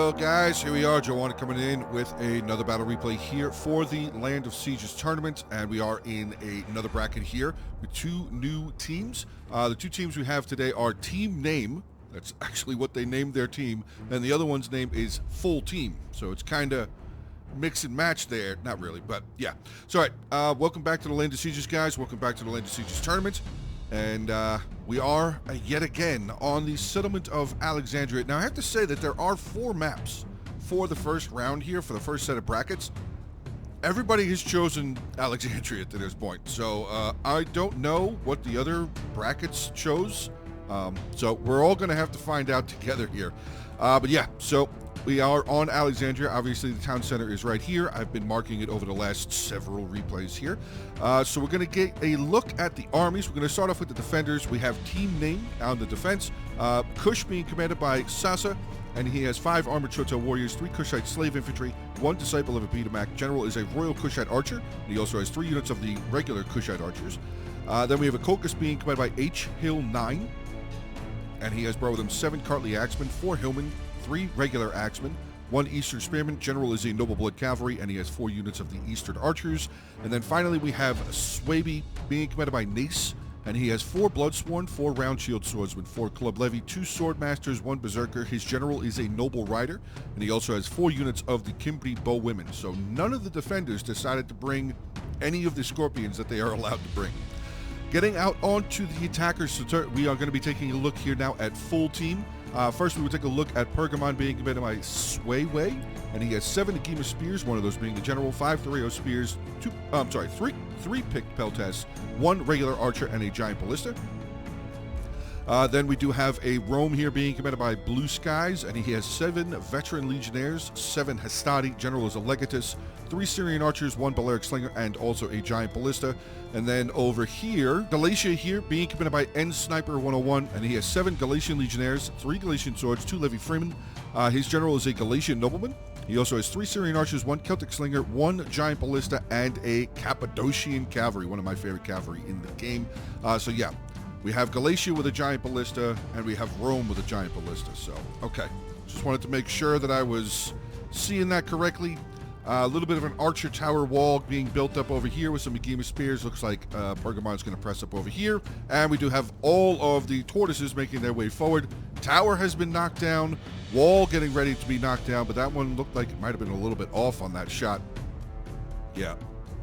Well, guys, here we are. Joe Onit coming in with another battle replay here for the Land of Sieges tournament, and we are in another bracket here with two new teams. The two teams we have today are Team Name. That's actually what they named their team, and the other one's name is Full Team. So it's kind of mix and match there. Not really, but yeah. So, all right, welcome back to the Land of Sieges, guys. Welcome back to the Land of Sieges tournament. And we are yet again on the settlement of Alexandria. Now, I have to say that there are 4 maps for the first round here, for the first set of brackets. Everybody has chosen Alexandria to this point. So I don't know what the other brackets chose. So we're all going to have to find out together here. But yeah, so we are on Alexandria. Obviously, the town center is right here. I've been marking it over the last several replays here. So we're going to get a look at the armies. We're going to start off with the defenders. We have Team Name on the defense. Kush being commanded by Sasa, and he has 5 armored Chota warriors, 3 Kushite slave infantry, 1 disciple of Abidamak. General is a royal Kushite archer, and he also has 3 units of the regular Kushite archers. Then we have a Kokus being commanded by H. Hill 9, and he has brought with him 7 Cartley axemen, 4 hillmen, 3 regular axemen, 1 Eastern Spearman. General is a Noble Blood Cavalry, and he has 4 units of the Eastern Archers. And then finally we have Swaby being commanded by Nace, and he has 4 Bloodsworn, 4 Round Shield Swordsmen, 4 Club Levy, 2 Swordmasters, 1 Berserker. His General is a Noble Rider, and he also has 4 units of the Kimbri Bow Women. So none of the defenders decided to bring any of the Scorpions that they are allowed to bring. Getting out onto the attackers, we are going to be taking a look here now at Full Team. First, we will take a look at Pergamon being commanded by Swayway, and he has 7 Agema Spears, one of those being the General, 5 Thoreo Spears, 3 picked Peltas, 1 regular Archer, and a Giant Ballista. Then we do have a Rome here being commanded by Blue Skies, and he has 7 Veteran Legionnaires, 7 Hastati, General is a Legatus, 3 Syrian Archers, 1 Balearic Slinger, and also a Giant Ballista. And then over here, Galatia here being commanded by N Sniper 101, and he has 7 Galatian Legionnaires, 3 Galatian Swords, 2 Levy Freemen. His General is a Galatian Nobleman. He also has 3 Syrian Archers, 1 Celtic Slinger, 1 Giant Ballista, and a Cappadocian Cavalry, one of my favorite cavalry in the game. So yeah, we have Galatia with a Giant Ballista, and we have Rome with a Giant Ballista. So, okay. Just wanted to make sure that I was seeing that correctly. A little bit of an Archer Tower wall being built up over here with some Agema Spears. Looks like Pergamon's going to press up over here. And we do have all of the tortoises making their way forward. Tower has been knocked down. Wall getting ready to be knocked down, but that one looked like it might have been a little bit off on that shot. Yeah.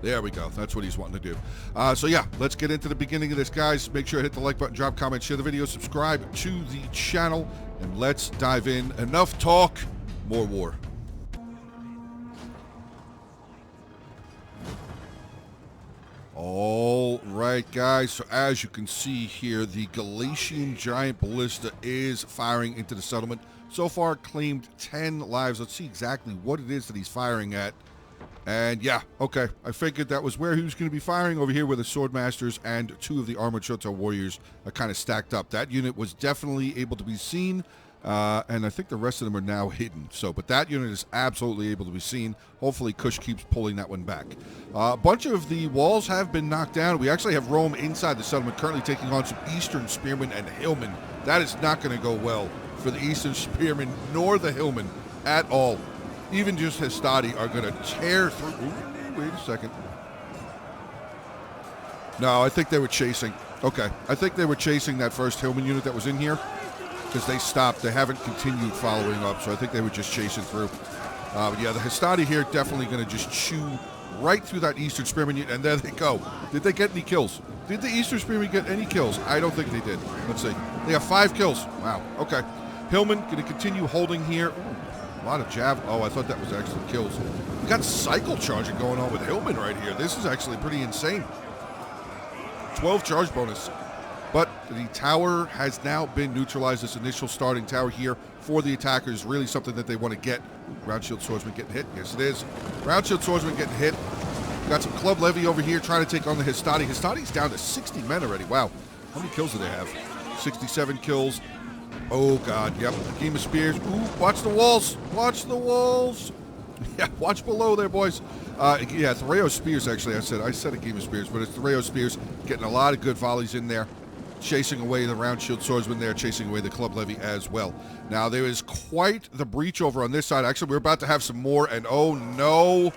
There we go. That's what he's wanting to do. So yeah, let's get into the beginning of this, guys. Make sure to hit the like button, drop comments, share the video, subscribe to the channel, and let's dive in. Enough talk, more war. All right, guys. So as you can see here, the Galatian Giant Ballista is firing into the settlement. So far, claimed 10 lives. Let's see exactly what it is that he's firing at. And yeah, okay, I figured that was where he was going to be firing over here, where the Swordmasters and 2 of the Armored Chota warriors are kind of stacked up. That unit was definitely able to be seen, and I think the rest of them are now hidden. So, but that unit is absolutely able to be seen. Hopefully, Kush keeps pulling that one back. A bunch of the walls have been knocked down. We actually have Rome inside the settlement, currently taking on some Eastern Spearmen and Hillmen. That is not going to go well for the Eastern Spearmen nor the Hillmen at all. Even just Hastati are going to tear through. Ooh, wait a second. No, I think they were chasing. Okay, I think they were chasing that first Hillman unit that was in here because they stopped. They haven't continued following up, so I think they were just chasing through. But yeah, the Hastati here definitely going to just chew right through that Eastern Spearman unit, and there they go. Did they get any kills? Did the Eastern Spearman get any kills? I don't think they did. Let's see. They have 5 kills. Wow, okay. Hillman going to continue holding here. Ooh. A lot of jab. Oh, I thought that was actually kills. We got cycle charging going on with Hillman right here. This is actually pretty insane. 12 charge bonus. But the tower has now been neutralized. This initial starting tower here for the attackers, really something that they want to get. Round Shield Swordsman getting hit. Yes, it is. Round Shield Swordsman getting hit. Got some Club Levy over here trying to take on the Hastati. Hastati's down to 60 men already. Wow. How many kills do they have? 67 kills. Oh, God, yep. Agema Spears. Ooh, watch the walls. Watch the walls. Yeah, watch below there, boys. Yeah, Thoreo Spears, actually. I said Agema Spears, but it's Thoreo Spears getting a lot of good volleys in there. chasing away the round shield swordsman there, chasing away the club levy as well. Now, there is quite the breach over on this side. Actually, we're about to have some more, and oh no.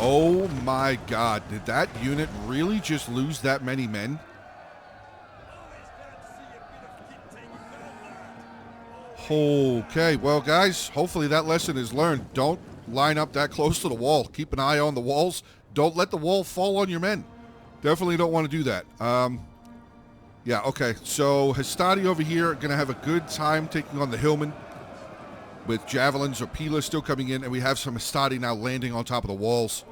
Oh my god, did that unit really just lose that many men? Okay, well guys, hopefully that lesson is learned. Don't line up that close to the wall. Keep an eye on the walls. Don't let the wall fall on your men. Definitely don't want to do that. Yeah, okay, so Hastati over here going to have a good time taking on the Hillman with javelins or Pila still coming in, and we have some Hastati now landing on top of the walls.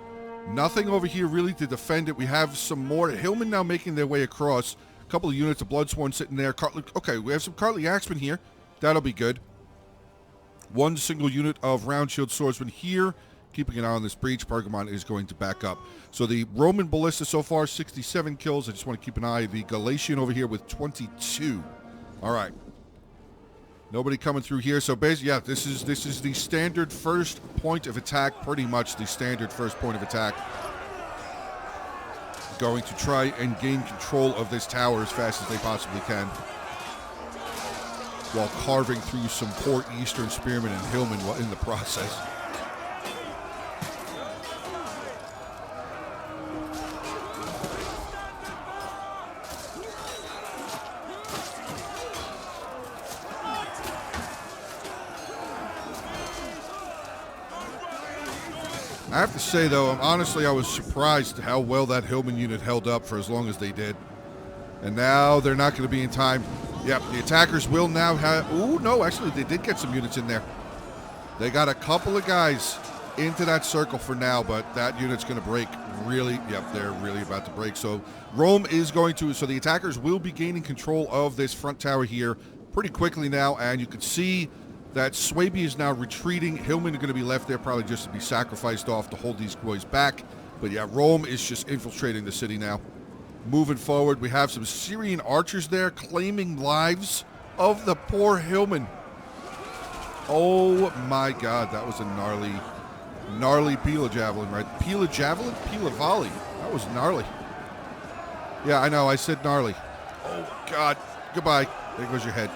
Nothing over here really to defend it. We have some more Hillmen now making their way across. A couple of units of Bloodsworn sitting there. Okay, we have some Cartly Axemen here. That'll be good. One single unit of round shield swordsmen here. Keeping an eye on this breach. Pergamon is going to back up. So the Roman Ballista so far, 67 kills. I just want to keep an eye. The Galatian over here with 22. All right. Nobody coming through here. So basically, yeah, this is the standard first point of attack. Pretty much the standard first point of attack. Going to try and gain control of this tower as fast as they possibly can, while carving through some poor Eastern Spearmen and Hillmen in the process. I have to say, though, honestly, I was surprised how well that Hillman unit held up for as long as they did. And now they're not going to be in time. Yep, the attackers will now have... Ooh, no, actually, they did get some units in there. They got a couple of guys into that circle for now, but that unit's going to break really... Yep, they're really about to break. So Rome is going to... So the attackers will be gaining control of this front tower here pretty quickly now, and you can see that Swaby is now retreating. Hillman are going to be left there probably just to be sacrificed off to hold these boys back. But yeah, Rome is just infiltrating the city now. Moving forward, we have some Syrian archers there claiming lives of the poor Hillman. Oh my god, that was a gnarly Pila Javelin, right? Pila Javelin? Pila Volley. That was gnarly. Yeah, I know, I said gnarly. Oh god, goodbye. There goes your head.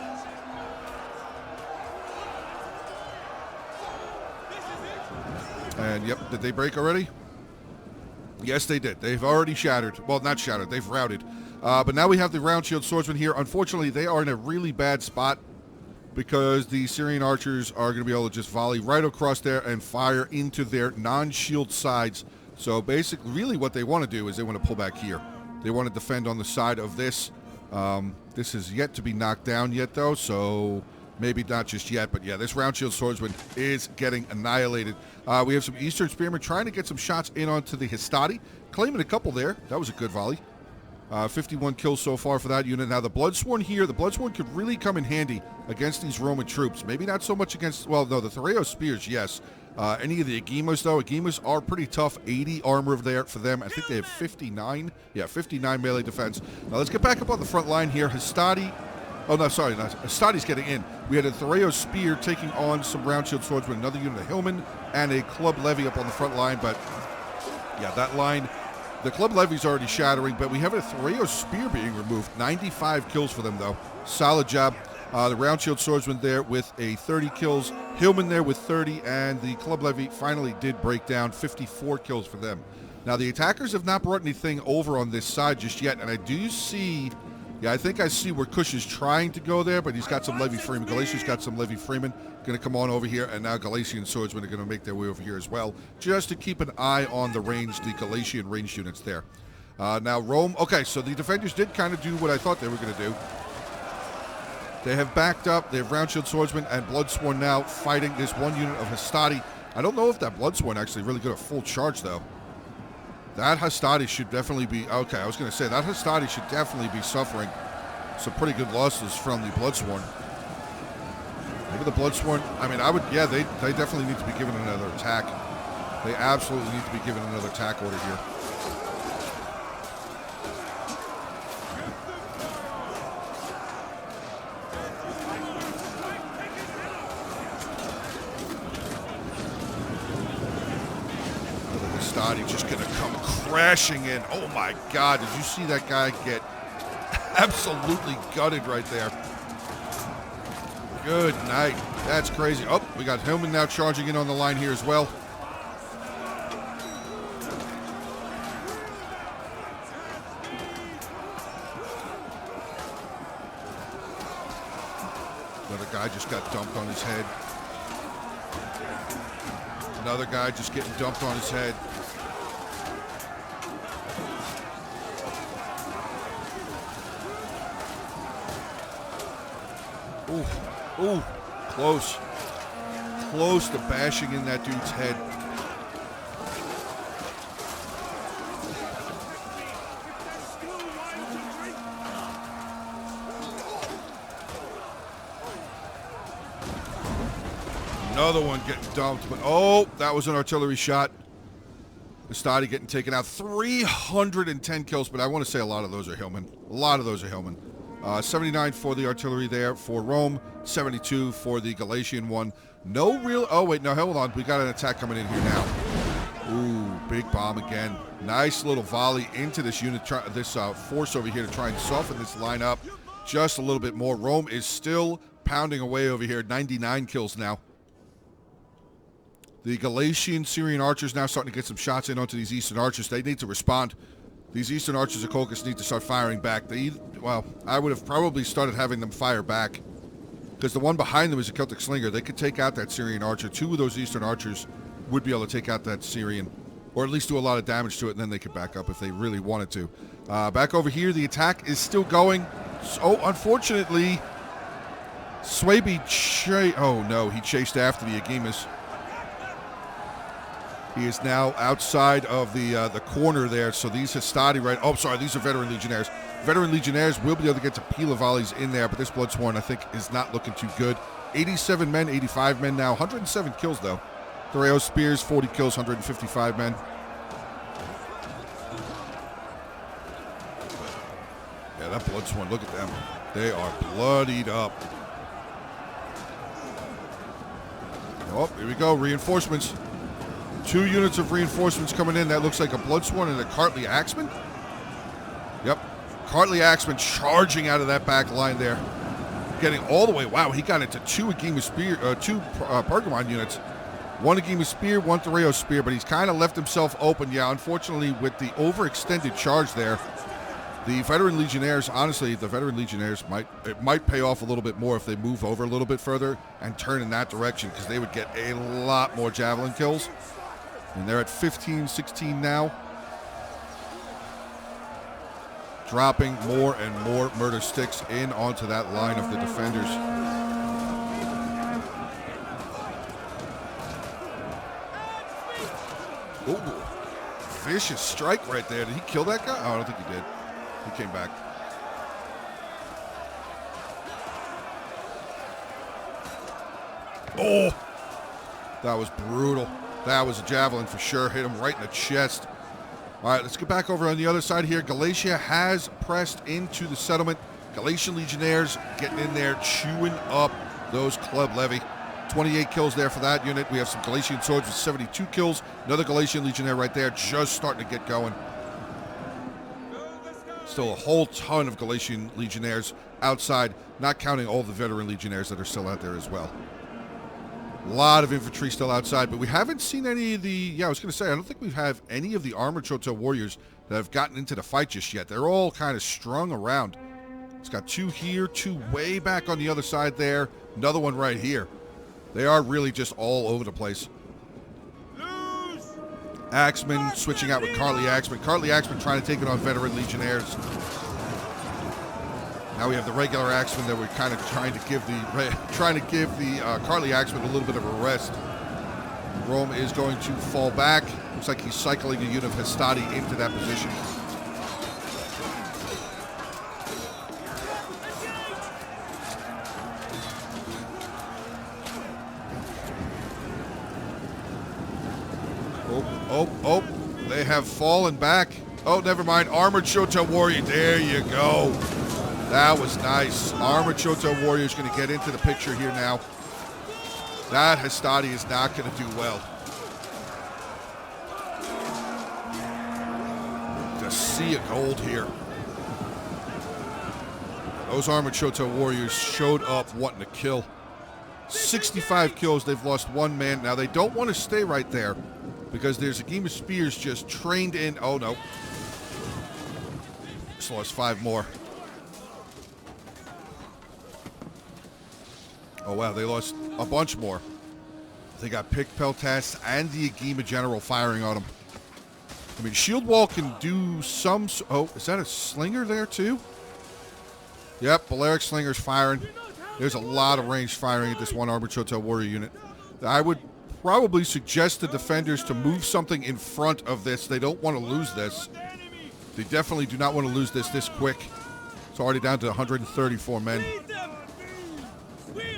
And yep, did they break already? Yes, they did. They've already shattered. Well, not shattered. They've routed. But now we have the round shield swordsmen here. Unfortunately, they are in a really bad spot because the Syrian archers are going to be able to just volley right across there and fire into their non-shield sides. So basically, really what they want to do is they want to pull back here. They want to defend on the side of this. This is yet to be knocked down yet, though, so maybe not just yet. But yeah, this round shield swordsman is getting annihilated. We have some Eastern Spearmen trying to get some shots in onto the Hastati. Claiming a couple there. That was a good volley. 51 kills so far for that unit. Now the Bloodsworn here, the Bloodsworn could really come in handy against these Roman troops. Maybe not so much against, well, no, the Thoreo Spears, yes. Any of the Agimas, though, Agimas are pretty tough. 80 armor there for them. I think they have 59. Yeah, 59 melee defense. Now let's get back up on the front line here. Hastati, oh no, sorry, not Hastati's getting in. We had a Thoreo Spear taking on some round shield swordsmen, another unit of Hillman, and a Club Levy up on the front line, but yeah, that line, the Club Levy's already shattering, but we have a Thoreo Spear being removed. 95 kills for them, though. Solid job. The round shield swordsman there with a 30 kills. Hillman there with 30, and the Club Levy finally did break down. 54 kills for them. Now, the attackers have not brought anything over on this side just yet, and I do see... Yeah, I think I see where Kush is trying to go there, but he's got some Levy Freeman. Galatian's got some Levy Freeman going to come on over here, and now Galatian swordsmen are going to make their way over here as well, just to keep an eye on the Galatian ranged units there. Now Rome, okay, so the defenders did kind of do what I thought they were going to do. They have backed up. They have round shield swordsmen and Bloodsworn now fighting this one unit of Hastati. I don't know if that Bloodsworn actually really got a full charge, though. That Hastati should definitely be... Okay, I was going to say, that Hastati should definitely be suffering some pretty good losses from the Bloodsworn. Maybe the Bloodsworn... I mean, I would... Yeah, they definitely need to be given another attack. They absolutely need to be given another attack order here. Hastati just going to come crashing in. Oh my God, did you see that guy get absolutely gutted right there? Good night. That's crazy. Oh, we got Hillman now charging in on the line here as well. Another guy just got dumped on his head. Another guy just getting dumped on his head. Ooh, ooh, close. Close to bashing in that dude's head. Another one getting dumped, but oh, that was an artillery shot. Hastati getting taken out. 310 kills, but I want to say a lot of those are Hillman. A lot of those are Hillman. 79 for the artillery there for Rome. 72 for the Galatian one. No real... Oh, wait, no, hold on. We got an attack coming in here now. Ooh, big bomb again. Nice little volley into this unit, this force over here to try and soften this line up just a little bit more. Rome is still pounding away over here. 99 kills now. The Galatian Syrian archers now starting to get some shots in onto these Eastern archers. They need to respond. These Eastern archers of Colchis need to start firing back. Well, I would have probably started having them fire back because the one behind them is a Celtic Slinger. They could take out that Syrian archer. Two of those Eastern archers would be able to take out that Syrian, or at least do a lot of damage to it, and then they could back up if they really wanted to. Back over here, the attack is still going. So, unfortunately, Swaby... Oh, no, he chased after the Agimas. He is now outside of the corner there, so these Hastati right... Oh, sorry, these are Veteran Legionnaires. Veteran Legionnaires will be able to get to Pila volleys in there, but this Bloodsworn, I think, is not looking too good. 87 men, 85 men now. 107 kills, though. Thoreo Spears, 40 kills, 155 men. Yeah, that Bloodsworn, look at them. They are bloodied up. Oh, here we go, reinforcements. 2 units of reinforcements coming in. That looks like a Bloodsworn and a Cartley Axeman. Yep. Cartley Axeman charging out of that back line there. Getting all the way. Wow, he got into 2 Agima Spear, 2 Pergamon units. 1 Agima Spear, 1 Thoreo Spear, but he's kind of left himself open. Yeah, unfortunately, with the overextended charge there, the Veteran Legionnaires, honestly, the Veteran Legionnaires might pay off a little bit more if they move over a little bit further and turn in that direction, because they would get a lot more Javelin kills. And they're at 15, 16 now. Dropping more and more murder sticks in onto that line of the defenders. Ooh, vicious strike right there. Did he kill that guy? Oh, I don't think he did. He came back. Oh, that was brutal. That was a javelin for sure. Hit him right in the chest. All right, let's get back over on the other side here. Galatia has pressed into the settlement. Galatian Legionnaires getting in there, chewing up those Club Levy. 28 kills there for that unit. We have some Galatian swords with 72 kills. Another Galatian Legionnaire right there, just starting to get going. Still a whole ton of Galatian Legionnaires outside, not counting all the Veteran Legionnaires that are still out there as well. A lot of infantry still outside, but we haven't seen any of the... Yeah, I was going to say, I don't think we have any of the armored Chota warriors that have gotten into the fight just yet. They're all kind of strung around. It's got 2 here, 2 way back on the other side there, another one right here. They are really just all over the place. Axeman switching out with Cartley Axeman. Cartley Axeman trying to take it on Veteran Legionnaires. Now we have the regular Axeman that we're kind of trying to give the Cartley Axeman a little bit of a rest. Rome is going to fall back. Looks like he's cycling a unit of Hastati into that position. Oh, they have fallen back. Oh, never mind. Armored Chota Warrior. There you go. That was nice. Armored Chota Warrior is going to get into the picture here now. That Hastati is not going to do well. sea of gold here. Those Armored Shoto warriors showed up wanting to kill. 65 kills. They've lost one man. Now, they don't want to stay right there because there's a game of spears just trained in. Oh, no. Just lost 5 more. Oh, wow. They lost a bunch more. They got Pick Peltas and the Agima General firing on them. I mean, Shield Wall can do some... Oh, is that a slinger there, too? Yep, Balearic Slinger's firing. There's a lot of range firing at this one Armored Shoto warrior unit. I would probably suggest the defenders to move something in front of this. They don't want to lose this. They definitely do not want to lose this quick. It's already down to 134 men.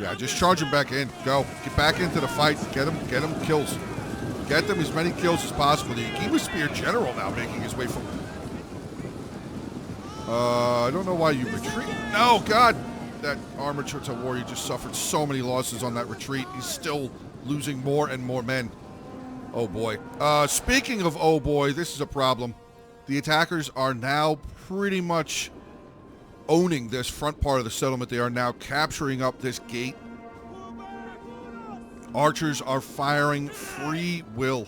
Yeah, just charge them back in. Go. Get back into the fight. Get them kills. Get them as many kills as possible. The Agima Spear General now making his way from... I don't know why you retreat. No, God! That Armored Shoto warrior just suffered so many losses on that retreat. He's still losing more and more men. Oh, boy. Speaking of oh, boy, this is a problem. The attackers are now pretty much owning this front part of the settlement. They are now capturing up this gate. Archers are firing free will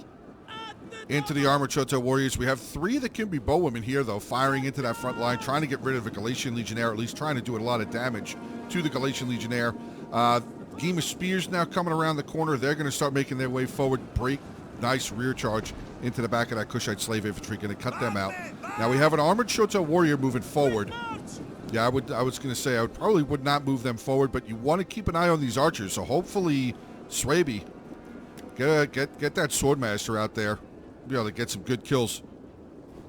into the Armored Shoto warriors. We have 3 that can be bowwomen here, though, firing into that front line, trying to get rid of the Galatian Legionnaire, at least trying to do a lot of damage to the Galatian Legionnaire. Game of Spears now coming around the corner. They're going to start making their way forward. Break, nice rear charge into the back of that Kushite slave infantry, going to cut them out. Now we have an Armored Shoto warrior moving forward. Yeah, I was going to say I probably would not move them forward, but you want to keep an eye on these archers. So hopefully, Swaby, get that Swordmaster out there. Be able to get some good kills.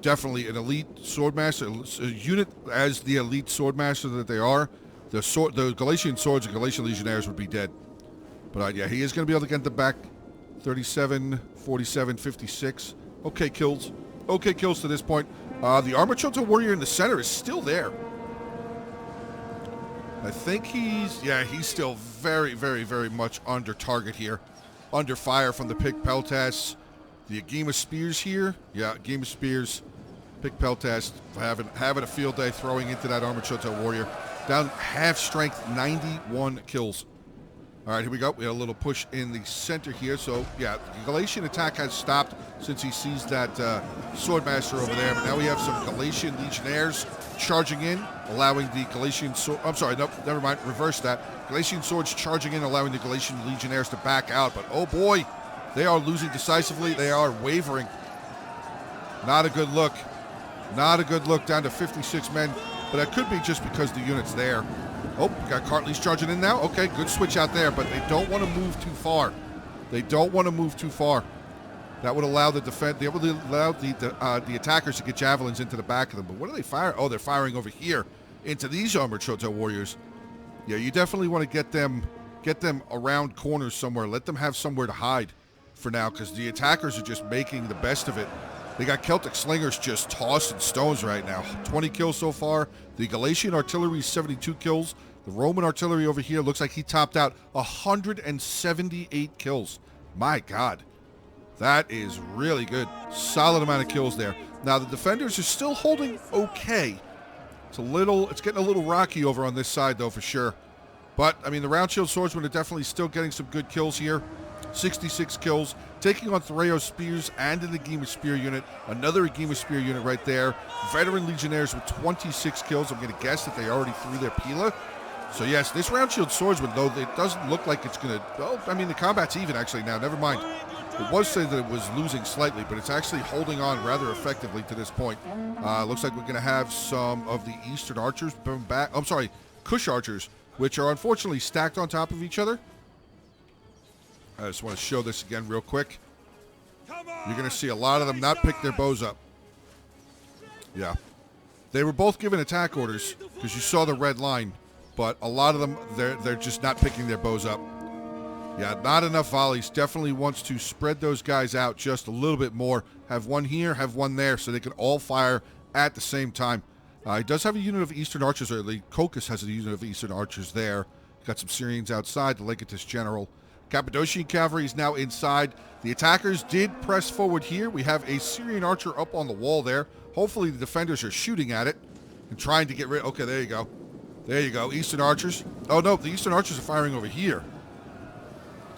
Definitely an elite Swordmaster, a unit as the elite Swordmaster that they are. The Galatian Swords and Galatian Legionnaires would be dead. But yeah, he is going to be able to get them back. 37, 47, 56. Okay kills. Okay kills to this point. The Armored Shoto warrior in the center is still there. I think he's still very, very, very much under target here. Under fire from the Pick Peltas. The Agima Spears here. Yeah, Agima Spears. Pick Peltas having a field day throwing into that Armored Shoto warrior. Down half strength, 91 kills. All right, here we go. We had a little push in the center here. So, yeah, the Galatian attack has stopped since he sees that Swordmaster over there. But now we have some Galatian Legionnaires charging in, allowing the Galatian... I'm sorry, nope, never mind. Reverse that. Galatian Swords charging in, allowing the Galatian Legionnaires to back out. But, oh, boy, they are losing decisively. They are wavering. Not a good look. Not a good look, down to 56 men. But that could be just because the unit's there. Oh, got Cartley's charging in now. Okay, good switch out there, but they don't want to move too far. They don't want to move too far. That would allow the the attackers to get javelins into the back of them. But what are they firing? Oh, they're firing over here into these Armored Shoto warriors. Yeah, you definitely want to get them around corners somewhere. Let them have somewhere to hide for now, because the attackers are just making the best of it. They got Celtic Slingers just tossing stones right now. 20 kills so far. The Galatian Artillery, 72 kills. The Roman Artillery over here looks like he topped out 178 kills. My God. That is really good. Solid amount of kills there. Now, the defenders are still holding okay. It's getting a little rocky over on this side, though, for sure. But, I mean, the Round Shield Swordsmen are definitely still getting some good kills here. 66 kills, taking on Thereo Spears and an Agima Spear unit. Another Agima Spear unit right there. Veteran Legionnaires with 26 kills. I'm going to guess that they already threw their Pila. So, yes, this Round Shield Swordsman, though, it doesn't look like it's going to... Well, I mean, the combat's even, actually, now. Never mind. It was saying that it was losing slightly, but it's actually holding on rather effectively to this point. Looks like we're going to have some of the Eastern Archers back. I'm sorry, Kush Archers, which are unfortunately stacked on top of each other. I just want to show this again real quick. You're going to see a lot of them not pick their bows up. Yeah. They were both given attack orders because you saw the red line, but a lot of them, they're just not picking their bows up. Yeah, not enough volleys. Definitely wants to spread those guys out just a little bit more. Have one here, have one there, so they can all fire at the same time. He does have a unit of Eastern Archers, or at least Kokus has a unit of Eastern Archers there. Got some Syrians outside, the Legatus General. Cappadocian cavalry is now inside. The attackers did press forward here. We have a Syrian archer up on the wall there. Hopefully the defenders are shooting at it and trying to get rid. Okay, there you go. There you go. Eastern archers. Oh, no, the Eastern archers are firing over here.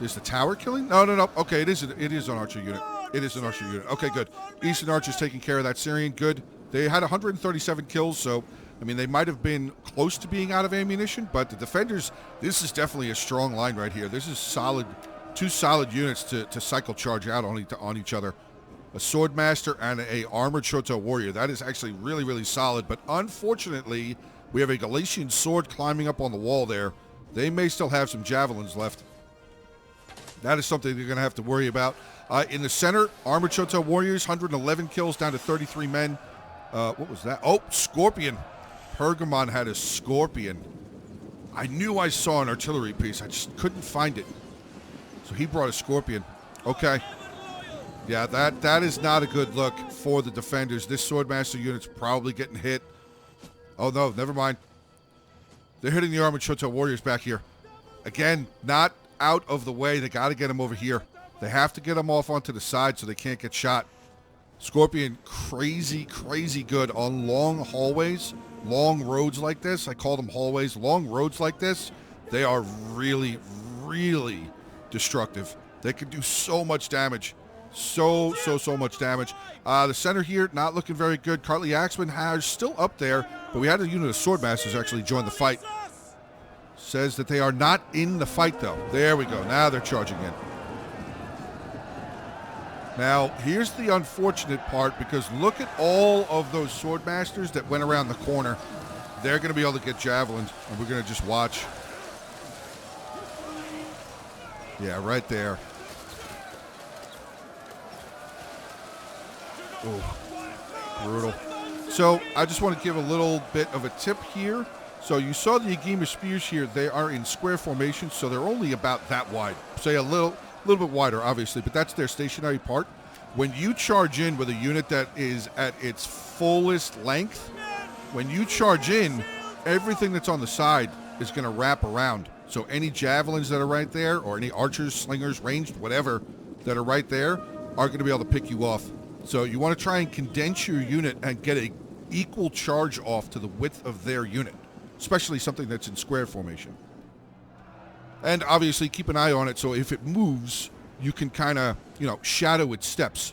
Is the tower killing? No, no, no. Okay, it is an archer unit. It is an archer unit. Okay, good. Eastern archers taking care of that Syrian. Good. They had 137 kills, so, I mean, they might have been close to being out of ammunition, but the defenders, this is definitely a strong line right here. This is solid, two solid units to cycle charge out on each other. A swordmaster and a armored Shoto warrior. That is actually really, really solid, but unfortunately, we have a Galatian sword climbing up on the wall there. They may still have some javelins left. That is something they're going to have to worry about. In the center, armored Shoto warriors, 111 kills down to 33 men. What was that? Oh, Scorpion. Pergamon had a Scorpion. I knew I saw an artillery piece. I just couldn't find it. So he brought a Scorpion. Okay. Yeah, that is not a good look for the defenders. This Swordmaster unit's probably getting hit. Oh, no, never mind. They're hitting the armored Shoto warriors back here. Again, not out of the way. They got to get them over here. They have to get them off onto the side so they can't get shot. Scorpion, crazy, crazy good on long hallways, long roads like this. I call them hallways. Long roads like this, they are really, really destructive. They can do so much damage. So much damage. The center here, not looking very good. Cartley Axeman has still up there, but we had a unit of Swordmasters actually join the fight. Says that they are not in the fight, though. There we go. Now they're charging in. Now, here's the unfortunate part, because look at all of those Swordmasters that went around the corner. They're going to be able to get javelins, and we're going to just watch. Yeah, right there. Oh, brutal. So, I just want to give a little bit of a tip here. So you saw the Yagima spears here. They are in square formation, so they're only about that wide. Say a little bit wider, obviously, but that's their stationary part. When you charge in with a unit that is at its fullest length, when you charge in, everything that's on the side is going to wrap around. So any javelins that are right there, or any archers, slingers, ranged, whatever, that are right there, are going to be able to pick you off. So you want to try and condense your unit and get an equal charge off to the width of their unit. Especially something that's in square formation. And obviously keep an eye on it, so if it moves, you can kind of, shadow its steps.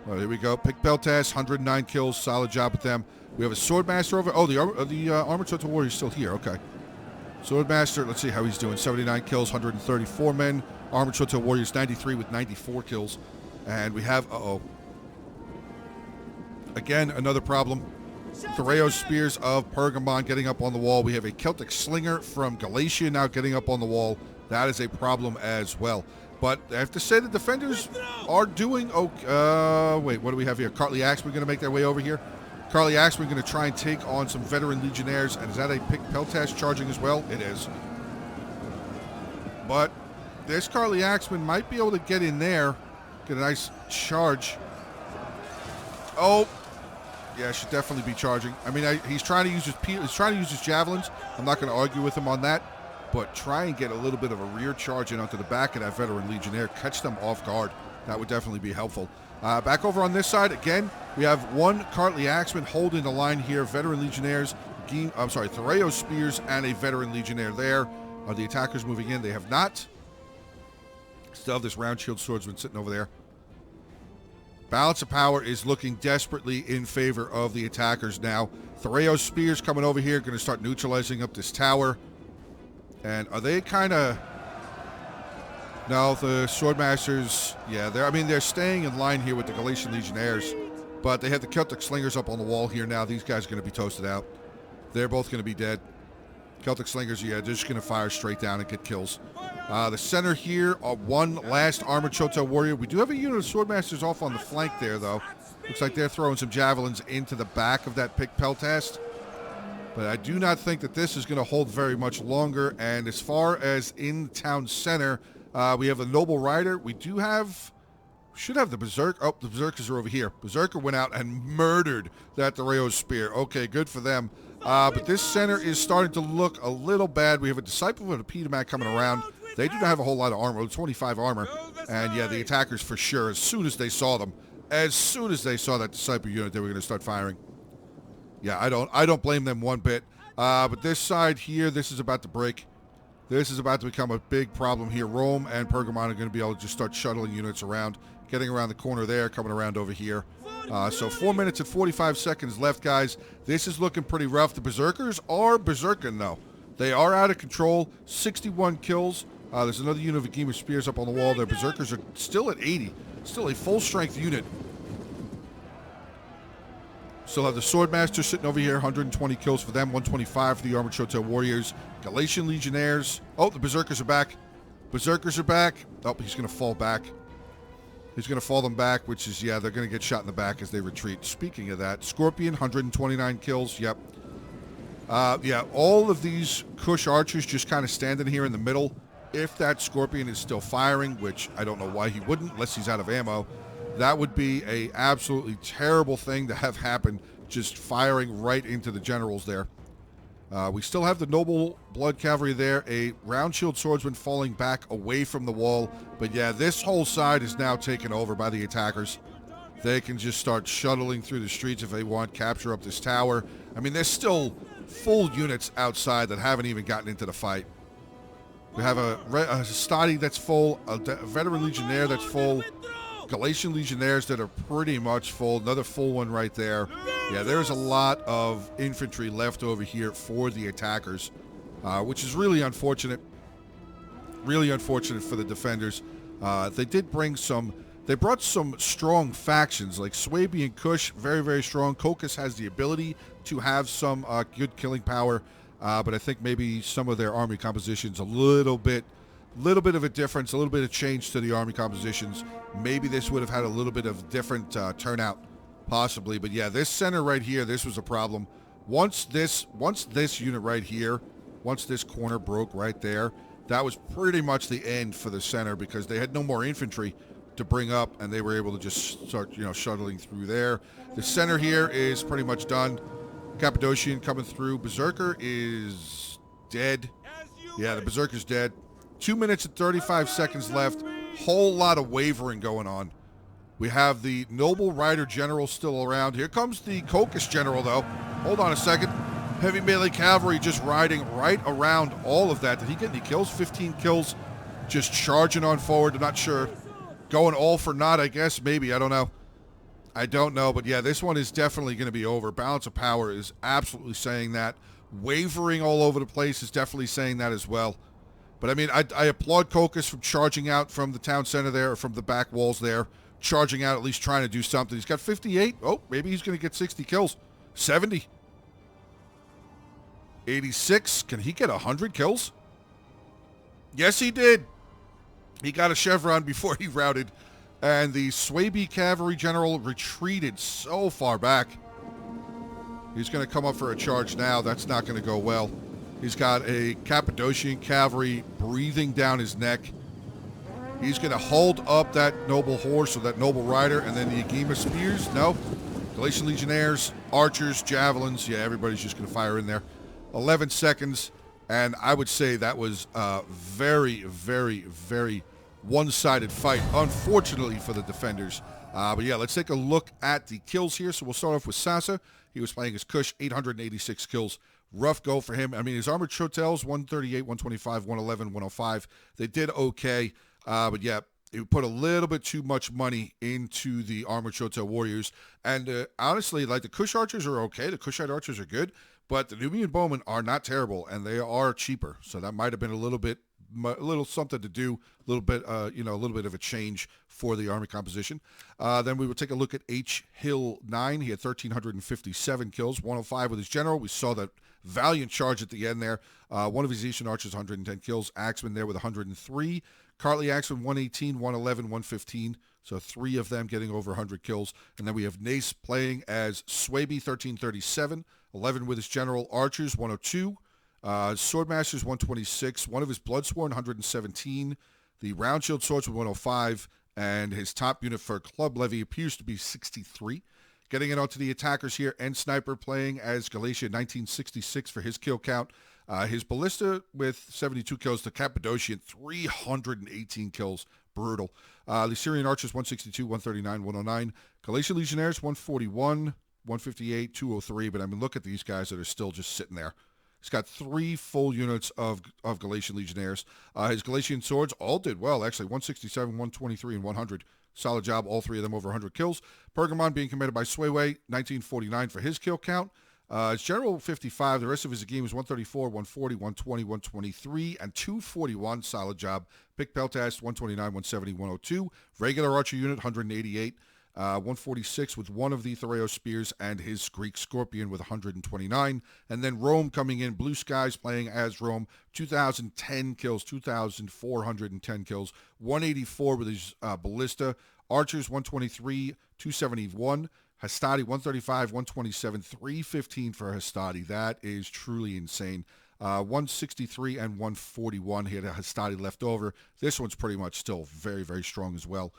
Oh, here we go. Pick Beltas, 109 kills, solid job with them. We have a Swordmaster over. Oh, the Armored Shoto Warrior is still here. Okay. Swordmaster, let's see how he's doing. 79 kills, 134 men. Armored Shoto Warriors, 93 with 94 kills. And we have, again, another problem. Theraeus Spears of Pergamon getting up on the wall. We have a Celtic Slinger from Galatia now getting up on the wall. That is a problem as well. But I have to say the defenders are doing okay. Wait, what do we have here? Cartley Axeman going to make their way over here. Cartley Axeman going to try and take on some veteran legionnaires. And is that a Pick Peltas charging as well? It is. But this Cartley Axeman might be able to get in there. Get a nice charge. Oh. Yeah, should definitely be charging. I mean, he's trying to use his javelins. I'm not going to argue with him on that, but try and get a little bit of a rear charge in onto the back of that veteran legionnaire, catch them off guard. That would definitely be helpful. Back over on this side again, we have one Cartley Axeman holding the line here. Veteran legionnaires, Theraeus Spears and a veteran legionnaire there. Are the attackers moving in? They have not. Still have this round shield swordsman sitting over there. Balance of power is looking desperately in favor of the attackers now. Theraeus Spears coming over here, going to start neutralizing up this tower. And are they kind of... No, the Swordmasters, yeah, they're staying in line here with the Galatian Legionnaires. But they have the Celtic Slingers up on the wall here now. These guys are going to be toasted out. They're both going to be dead. Celtic Slingers, yeah, they're just going to fire straight down and get kills. The center here, one last Armored Shoto Warrior. We do have a unit of Swordmasters off on the flank there, though. Looks like they're throwing some javelins into the back of that Pick Peltas. But I do not think that this is going to hold very much longer. And as far as in town center, we have the Noble Rider. We should have the Berserker. Oh, the Berserkers are over here. Berserker went out and murdered that Theraeus Spear. Okay, good for them. But this center is starting to look a little bad. We have a Disciple of the Petermac coming around. They do not have a whole lot of armor, 25 armor. And yeah, the attackers for sure, as soon as they saw them, as soon as they saw that disciple unit, they were going to start firing. Yeah, I don't blame them one bit. But this side here, this is about to break. This is about to become a big problem here. Rome and Pergamon are going to be able to just start shuttling units around, getting around the corner there, coming around over here. So 4 minutes and 45 seconds left, guys. This is looking pretty rough. The Berserkers are berserking, though. They are out of control. 61 kills. There's another unit of Agema Spears up on the wall. Their Berserkers are still at 80. Still a full-strength unit. Still have the Swordmaster sitting over here. 120 kills for them. 125 for the Armored Shotel Warriors. Galatian Legionnaires. Oh, the Berserkers are back. Berserkers are back. Oh, he's going to fall back. He's going to fall them back, which is, yeah, they're going to get shot in the back as they retreat. Speaking of that, Scorpion, 129 kills. Yep. Yeah, all of these Kush archers just kind of standing here in the middle. If that Scorpion is still firing, which I don't know why he wouldn't unless he's out of ammo, that would be a absolutely terrible thing to have happen, just firing right into the generals there. We still have the Noble Blood Cavalry there, a Round Shield Swordsman falling back away from the wall. But yeah, this whole side is now taken over by the attackers. They can just start shuttling through the streets if they want, capture up this tower. I mean, there's still full units outside that haven't even gotten into the fight. We have a Stadi that's full, a Veteran Legionnaire that's full, Galatian Legionnaires that are pretty much full, another full one right there. Yeah, there's a lot of infantry left over here for the attackers, which is really unfortunate. Really unfortunate for the defenders. They did bring some, they brought some strong factions, like Swaby and Kush, very, very strong. Kokus has the ability to have some good killing power, but I think maybe some of their army compositions a little bit of a difference, a little bit of change to the army compositions. Maybe this would have had a little bit of different turnout, possibly. But yeah, this center right here, this was a problem. Once this unit right here, once this corner broke right there, that was pretty much the end for the center because they had no more infantry to bring up, and they were able to just start, shuttling through there. The center here is pretty much done. Cappadocian coming through. Berserker is dead. Yeah, the Berserker's dead. 2 minutes and 35 seconds left. Whole lot of wavering going on. We have the Noble Rider General still around. Here comes the Kokus General, though. Hold on a second. Heavy melee cavalry just riding right around all of that. Did he get any kills? 15 kills. Just charging on forward. I'm not sure. Going all for naught, I guess. Maybe. I don't know. I don't know. But yeah, this one is definitely going to be over. Balance of power is absolutely saying that. Wavering all over the place is definitely saying that as well. But I mean, I applaud Kokus from charging out from the town center there, or from the back walls there. Charging out, at least trying to do something. He's got 58. Oh, maybe he's going to get 60 kills. 70. 86. Can he get 100 kills? Yes, he did. He got a chevron before he routed. And the Swaby Cavalry General retreated so far back. He's going to come up for a charge now. That's not going to go well. He's got a Cappadocian Cavalry breathing down his neck. He's going to hold up that Noble Horse or that Noble Rider, and then the Agema Spears. No. Galatian Legionnaires, Archers, Javelins. Yeah, everybody's just going to fire in there. 11 seconds, and I would say that was a very, very, very one-sided fight, unfortunately for the defenders. But yeah, let's take a look at the kills here. So we'll start off with Sasa. He was playing as Kush, 886 kills. Rough go for him. I mean, his Armored Shotels, 138, 125, 111, 105. They did okay. But yeah, it put a little bit too much money into the Armored Shotel Warriors. And honestly, like, the Kush Archers are okay. The Kushite Archers are good. But the Nubian Bowmen are not terrible, and they are cheaper. So that might have been a little something to do, a little bit of a change for the army composition. Then we will take a look at H. Hill 9. He had 1,357 kills, 105 with his general. We saw that valiant charge at the end there. One of his Eastern Archers, 110 kills. Axeman there with 103. Cartley Axeman, 118, 111, 115. So 3 of them getting over 100 kills. And then we have Nace playing as Swaby, 1337, 11 with his general. Archers, 102. Swordmasters, 126. One of his Bloodsworn, 117. The Round Shield Swords with 105. And his top unit for Club Levy appears to be 63. Getting it onto the attackers here, and Sniper playing as Galatia 1966 for his kill count. His Ballista with 72 kills. The Cappadocian 318 kills. Brutal. The Syrian Archers 162, 139, 109. Galatian Legionnaires 141, 158, 203. But I mean, look at these guys that are still just sitting there. He's got 3 full units of Galatian Legionnaires. His Galatian Swords all did well, actually. 167, 123, and 100. Solid job, all 3 of them over 100 kills. Pergamon being commanded by Swayway, 1949 for his kill count. His General 55, the rest of his game was 134, 140, 120, 123, and 241. Solid job. Pick Peltast, 129, 170, 102. Regular Archer unit, 188. 146 with one of the Thoreo Spears and his Greek Scorpion with 129. And then Rome coming in, Blue Skies playing as Rome, 2,010 kills, 2,410 kills, 184 with his Ballista. Archers, 123, 271. Hastati, 135, 127, 315 for Hastati. That is truly insane. 163 and 141. He had a Hastati left over. This one's pretty much still very, very strong as well.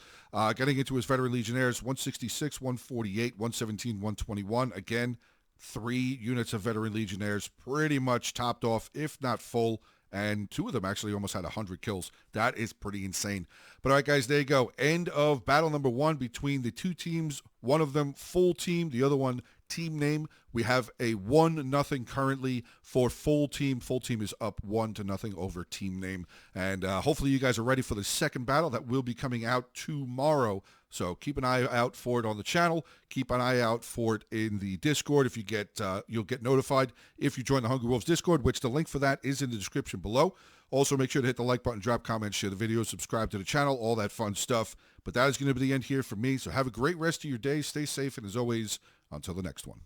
Getting into his Veteran Legionnaires, 166, 148, 117, 121. Again, 3 units of Veteran Legionnaires pretty much topped off, if not full. And 2 of them actually almost had 100 kills. That is pretty insane. But all right, guys, there you go. End of battle number 1 between the 2 teams. One of them full team, the other one team name. We have a 1-0 currently for full team. Full team is up 1-0 over team name. And hopefully you guys are ready for the second battle that will be coming out tomorrow. So keep an eye out for it on the channel. Keep an eye out for it in the Discord. If you get, you'll get notified if you join the Hungry Wolves Discord, which the link for that is in the description below. Also, make sure to hit the like button, drop comments, share the video, subscribe to the channel, all that fun stuff. But that is going to be the end here for me. So have a great rest of your day. Stay safe. And as always, until the next one.